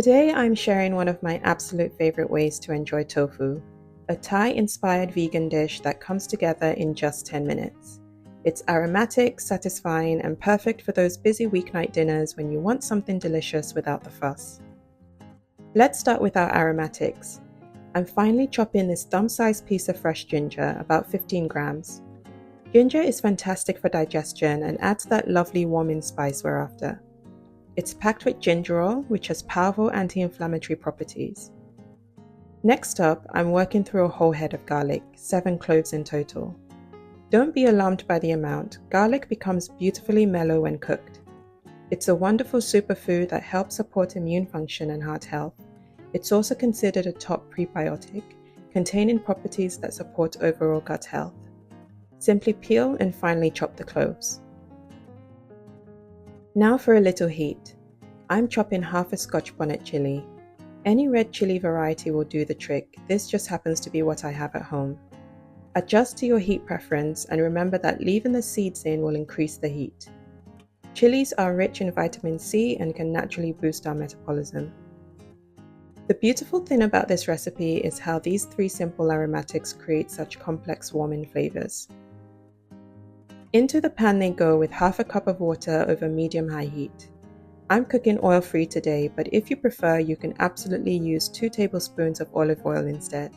Today I'm sharing one of my absolute favorite ways to enjoy tofu, a Thai-inspired vegan dish that comes together in just 10 minutes. It's aromatic, satisfying, and perfect for those busy weeknight dinners when you want something delicious without the fuss. Let's start with our aromatics. I'm finely chopping this thumb-sized piece of fresh ginger, about 15 grams. Ginger is fantastic for digestion and adds that lovely warming spice we're after. It's packed with gingerol, which has powerful anti-inflammatory properties. Next up, I'm working through a whole head of garlic, 7 cloves in total. Don't be alarmed by the amount. Garlic becomes beautifully mellow when cooked. It's a wonderful superfood that helps support immune function and heart health. It's also considered a top prebiotic, containing properties that support overall gut health. Simply peel and finely chop the cloves. Now for a little heat. I'm chopping half a scotch bonnet chilli. Any red chilli variety will do the trick. This just happens to be what I have at home. Adjust to your heat preference and remember that leaving the seeds in will increase the heat. Chilies are rich in vitamin C and can naturally boost our metabolism. The beautiful thing about this recipe is how these 3 simple aromatics create such complex warming flavors. Into the pan they go with half a cup of water over medium-high heat. I'm cooking oil-free today, but if you prefer, you can absolutely use 2 tablespoons of olive oil instead.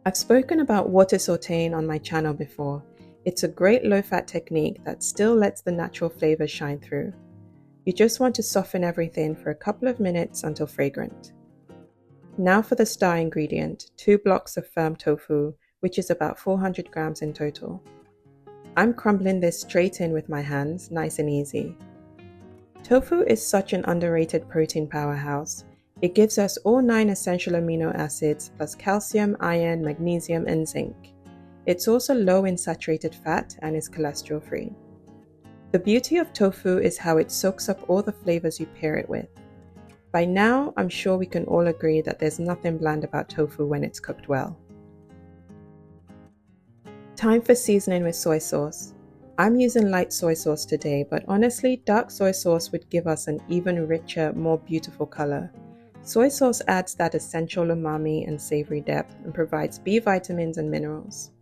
I've spoken about water sautéing on my channel before. It's a great low-fat technique that still lets the natural flavors shine through. You just want to soften everything for a couple of minutes until fragrant. Now for the star ingredient, 2 blocks of firm tofu, which is about 400 grams in total. I'm crumbling this straight in with my hands, nice and easy. Tofu is such an underrated protein powerhouse. It gives us all 9 essential amino acids plus calcium, iron, magnesium, and zinc. It's also low in saturated fat and is cholesterol free. The beauty of tofu is how it soaks up all the flavors you pair it with. By now, I'm sure we can all agree that there's nothing bland about tofu when it's cooked well. Time for seasoning with soy sauce. I'm using light soy sauce today, but honestly, dark soy sauce would give us an even richer, more beautiful color. Soy sauce adds that essential umami and savory depth and provides B vitamins and minerals.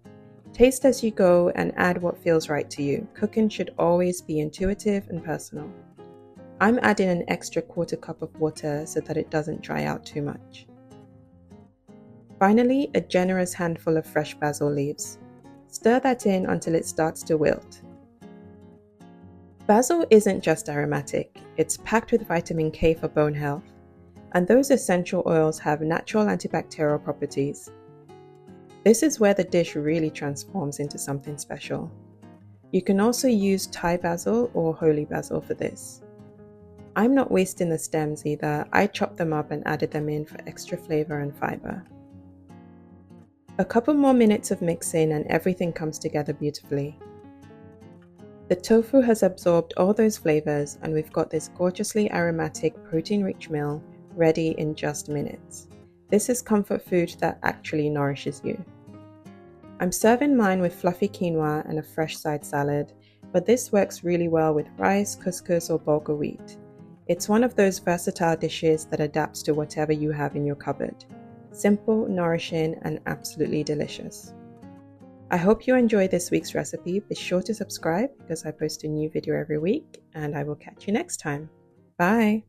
Taste as you go and add what feels right to you. Cooking should always be intuitive and personal. I'm adding an extra 1/4 cup of water so that it doesn't dry out too much. Finally, a generous handful of fresh basil leaves. Stir that in until it starts to wilt. Basil isn't just aromatic, it's packed with vitamin K for bone health, and those essential oils have natural antibacterial properties. This is where the dish really transforms into something special. You can also use Thai basil or holy basil for this. I'm not wasting the stems either. I chopped them up and added them in for extra flavor and fiber. A couple more minutes of mixing and everything comes together beautifully. The tofu has absorbed all those flavors and we've got this gorgeously aromatic, protein-rich meal ready in just minutes. This is comfort food that actually nourishes you. I'm serving mine with fluffy quinoa and a fresh side salad, but this works really well with rice, couscous, or bulgur wheat. It's one of those versatile dishes that adapts to whatever you have in your cupboard. Simple, nourishing, and absolutely delicious. I hope you enjoyed this week's recipe. Be sure to subscribe because I post a new video every week, and I will catch you next time. Bye!